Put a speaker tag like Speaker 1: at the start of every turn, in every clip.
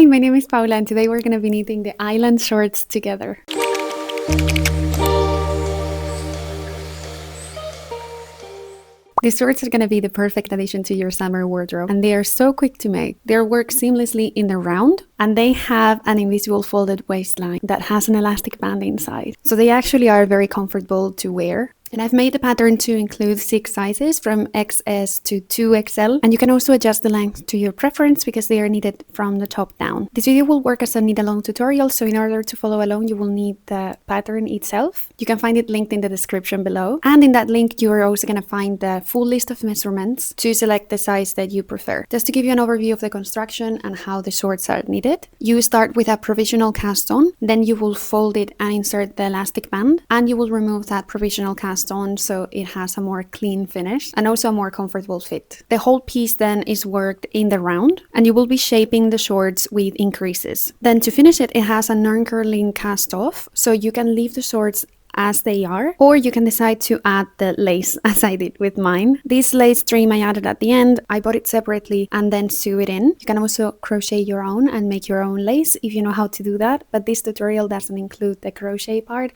Speaker 1: Hi, my name is Paula and today we're going to be knitting the island shorts together. These shorts are going to be the perfect addition to your summer wardrobe, and they are so quick to make. They work seamlessly in the round, and they have an invisible folded waistline that has an elastic band inside. So they actually are very comfortable to wear. And I've made the pattern to include 6 sizes from XS to 2XL, and you can also adjust the length to your preference because they are knitted from the top down. This video will work as a knit along tutorial, so in order to follow along you will need the pattern itself. You can find it linked in the description below, and in that link you are also going to find the full list of measurements to select the size that you prefer. Just to give you an overview of the construction and how the shorts are knitted, you start with a provisional cast on, then you will fold it and insert the elastic band, and you will remove that provisional cast on so it has a more clean finish and also a more comfortable fit. The whole piece then is worked in the round, and you will be shaping the shorts with increases. Then to finish it, it has a non-curling cast off, so you can leave the shorts as they are, or you can decide to add the lace as I did with mine. This lace trim I added at the end. I bought it separately and then sew it in. You can also crochet your own and make your own lace if you know how to do that, but this tutorial doesn't include the crochet part.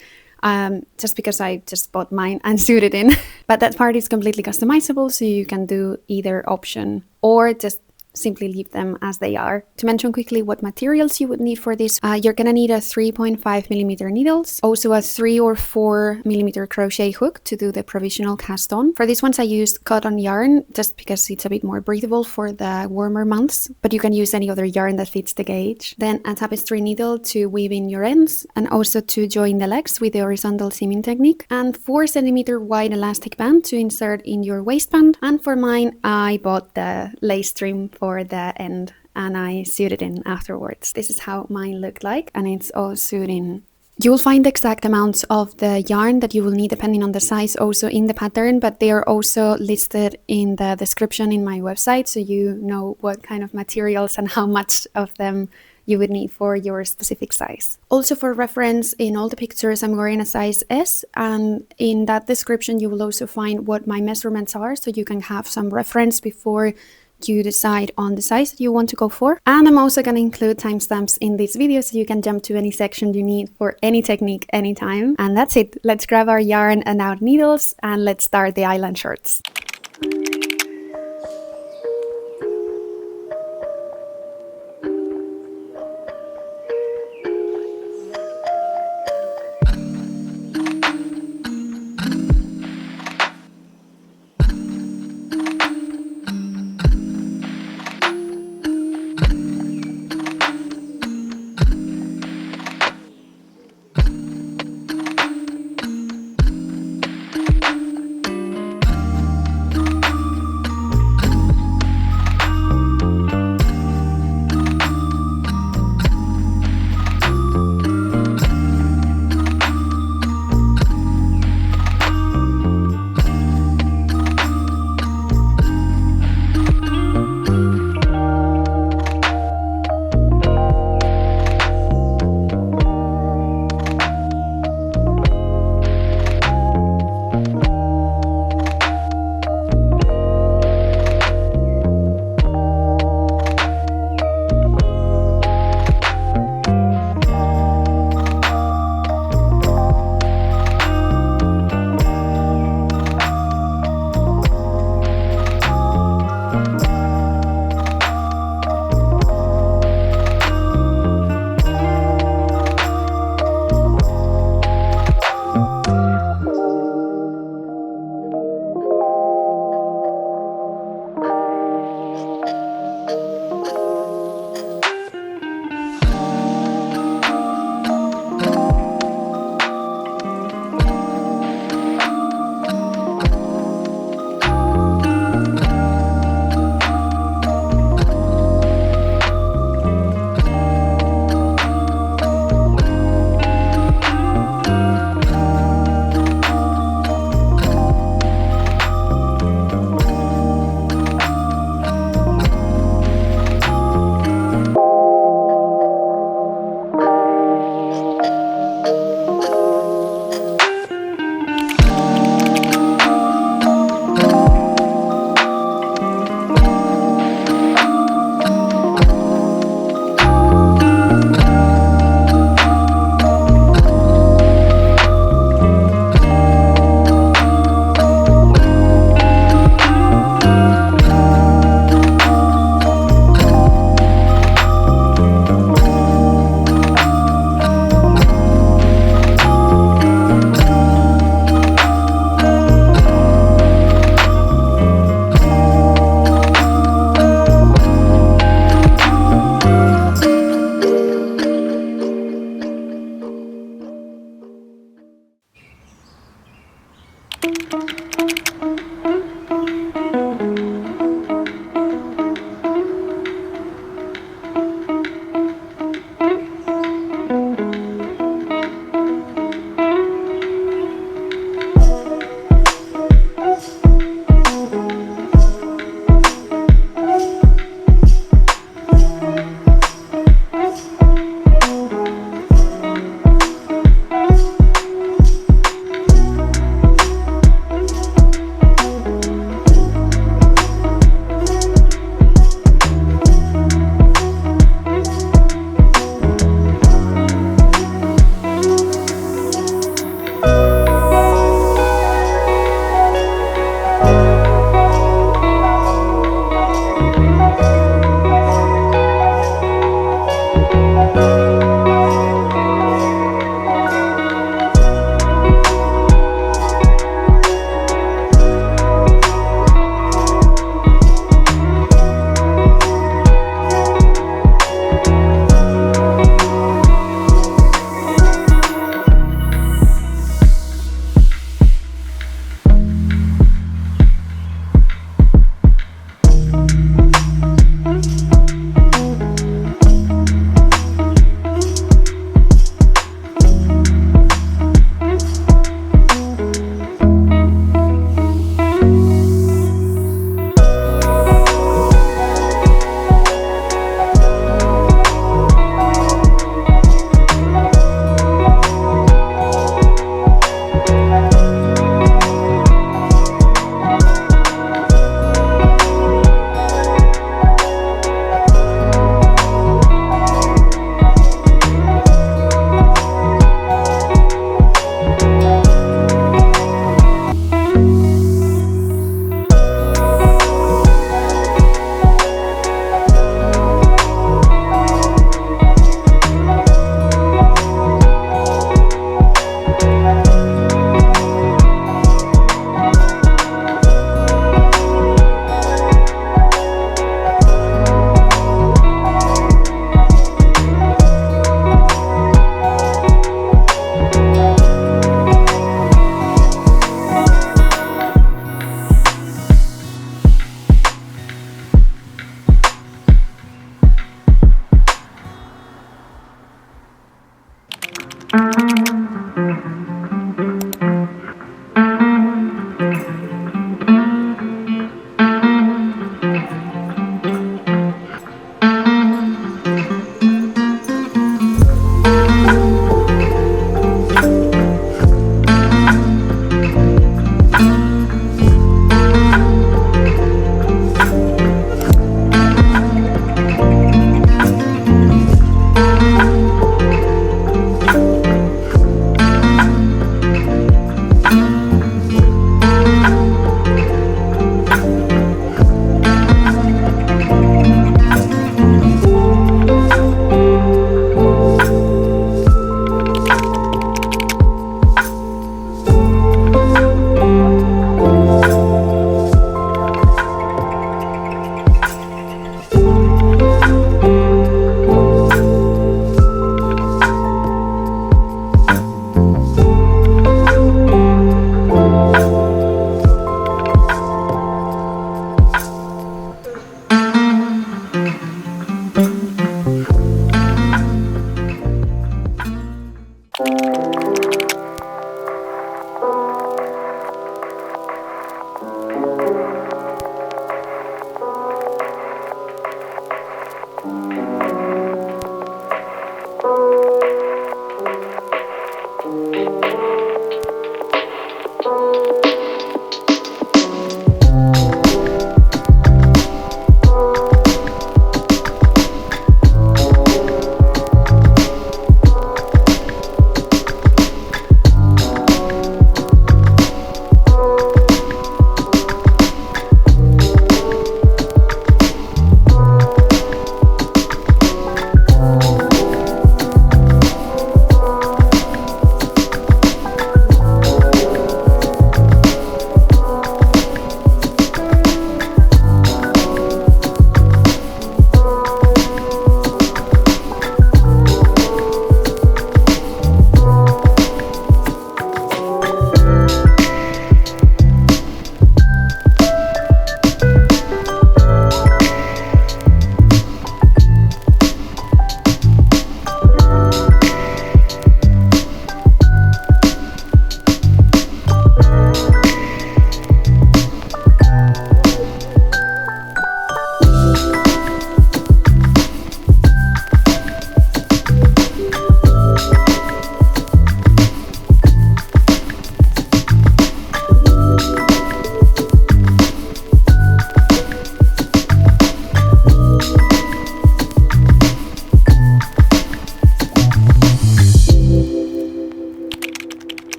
Speaker 1: Just because I just bought mine and sewed it in. But that part is completely customizable, so you can do either option or just simply leave them as they are. To mention quickly what materials you would need for this, you're gonna need a 3.5mm needles, also a 3 or 4mm crochet hook to do the provisional cast on. For these ones I used cotton yarn just because it's a bit more breathable for the warmer months, but you can use any other yarn that fits the gauge. Then a tapestry needle to weave in your ends and also to join the legs with the horizontal seaming technique, and 4cm wide elastic band to insert in your waistband. And for mine I bought the lace trim for the end and I sewed it in afterwards. This is how mine looked like, and it's all sewed in. You will find the exact amounts of the yarn that you will need depending on the size also in the pattern, but they are also listed in the description in my website, so you know what kind of materials and how much of them you would need for your specific size. Also for reference, in all the pictures I'm wearing a size S, and in that description you will also find what my measurements are, so you can have some reference before you decide on the size that you want to go for. And I'm also going to include timestamps in this video so you can jump to any section you need for any technique anytime. And that's it. Let's grab our yarn and our needles and let's start the island shorts.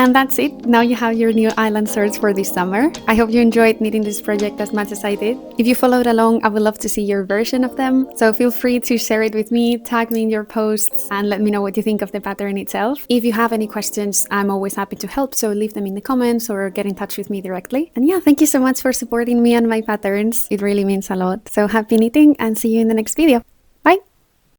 Speaker 1: And that's it. Now you have your new island shirts for this summer. I hope you enjoyed knitting this project as much as I did. If you followed along, I would love to see your version of them. So feel free to share it with me, tag me in your posts, and let me know what you think of the pattern itself. If you have any questions, I'm always happy to help, so leave them in the comments or get in touch with me directly. And yeah, thank you so much for supporting me and my patterns. It really means a lot. So happy knitting and see you in the next video.